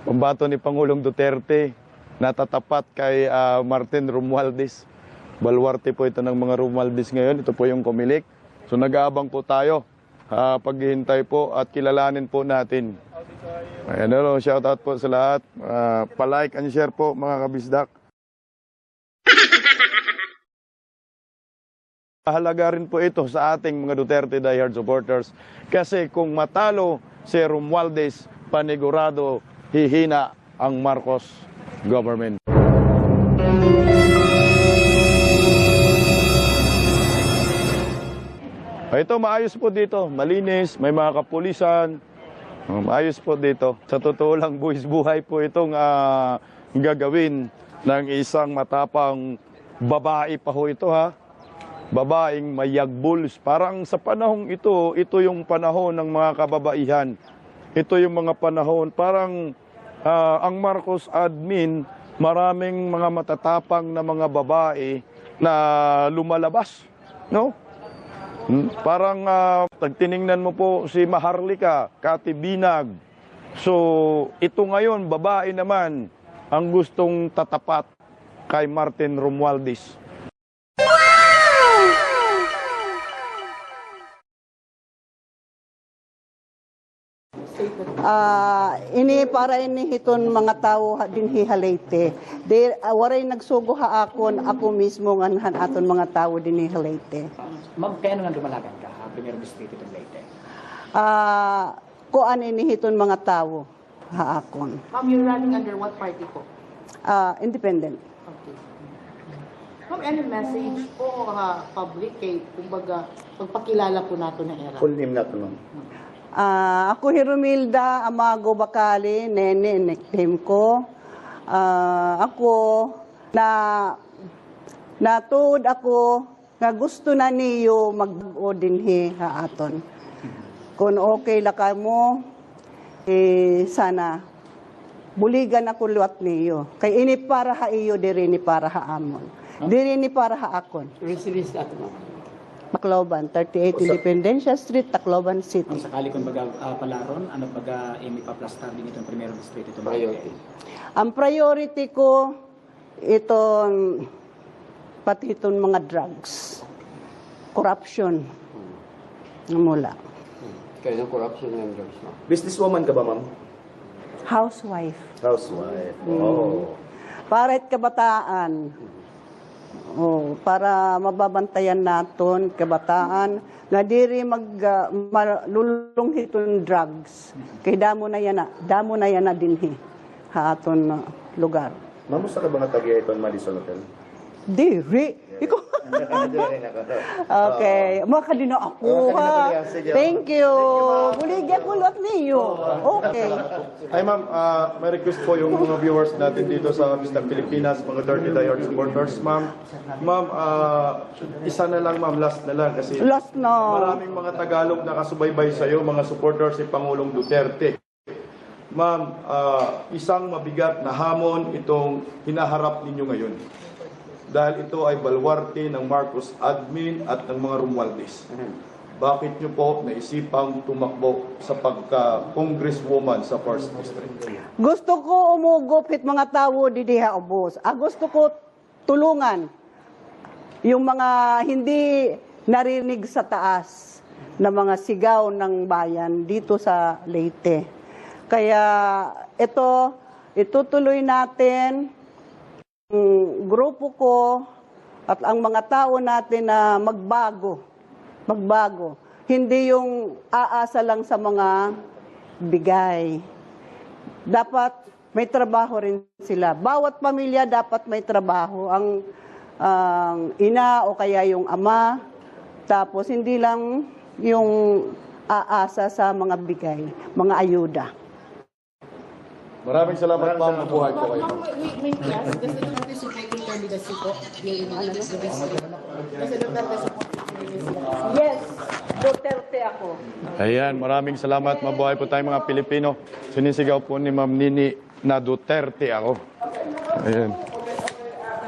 pambato ni Pangulong Duterte na tatapat kay Martin Romualdez. Baluarte po ito ng mga Romualdez ngayon. Ito po yung kumilik. So nag-aabang po tayo. Paghihintay po at kilalanin po natin. Ayan, shoutout po sa lahat. Pa-like and share po mga kabisdak. Mahalaga rin po ito sa ating mga Duterte diehard supporters kasi kung matalo si Romualdez, panigurado hihina ang Marcos government. Ito maayos po dito, malinis, may mga kapulisan, maayos po dito. Sa totoo lang, buwis buhay po itong gagawin ng isang matapang babae pa ho ito ha. Babaeng mayagbuls. Parang sa panahong ito yung panahon ng mga kababaihan. Ito yung mga panahon, parang ang Marcos admin, maraming mga matatapang na mga babae na lumalabas. No? Parang tiningnan mo po si Maharlika, Kati Binag. So ito ngayon, babae naman, ang gustong tatapat kay Martin Romualdez. Para hiton mga tao din hihalete. Waray nagsugo ha akon, ako mismo nga aton mga tao din hihalete. Ma'am, kaya nga dumalagan ka, Premier Distrito ng Leyte? Kuan hiton mga tao ha akon. Ma'am, you're running under what party po? Independent. Okay. Ma'am, any message po public kay, kumbaga, pagpakilala po nato na era? Full name na ito, ma'am. Ako Hirumilda Amago Bacali, nene nickname ko. Ako natuod ako nga gusto na niyo mag-o dinhi ha aton. Kung okay la ka mo, sana buligan ako luwat niyo. Kay ini para ha iyo, diri ni para ha amon. Diri ni para ha akon. Residence na ito, ma'am. Tacloban, 38 Independencia Street, Tacloban City. Kung sakali kung baga palaron, ano baga ipaplastar din itong Premier Distrito itong Leyte? Ang priority ko, itong pati itong mga drugs. Corruption. Mula. Kaya ng corruption ng drugs, no? Businesswoman ka ba, ma'am? Housewife. Housewife. Oh. Para kabataan. Para mababantayan naton kabataan nga diri malulong hitong drugs. Kay damo na yan na dinhi ha aton lugar. Mamusta ka ba nga tagiya itong Madison Hotel? Diri. Ikaw. Okay. Makadino ako ha. Thank you. Buligyan ko lot niyo. Okay. Ay ma'am, may request po yung mga viewers natin dito sa Mr. Pilipinas, mga Duterte diehard supporters, ma'am. Ma'am, isa na lang ma'am, last na lang kasi Last na. maraming mga Tagalog na kasubaybay sa iyo, mga supporters ni Pangulong Duterte. Ma'am, isang mabigat na hamon itong hinaharap ninyo ngayon. Dahil ito ay baluarte ng Marcos admin at ng mga Romualdez. Bakit nyo po naisipang tumakbo sa pagka-congresswoman sa 1st District? Gusto ko umugupit mga tao didiha ubos. Gusto ko tulungan yung mga hindi narinig sa taas na mga sigaw ng bayan dito sa Leyte. Kaya itutuloy natin grupo ko at ang mga tao natin na magbago. Hindi yung aasa lang sa mga bigay. Dapat may trabaho rin sila. Bawat pamilya dapat may trabaho. Ang ina o kaya yung ama. Tapos hindi lang yung aasa sa mga bigay, mga ayuda. Maraming salamat ma'am, mabuhay po kayo. May class, kasi Duterte supporting candidacy po. Kasi Duterte supporting candidacy. Yes, Duterte ako. Ayan, maraming salamat. Mabuhay po tayong mga Pilipino. Sinisigaw po ni Ma'am Nini na Duterte ako. Ayan.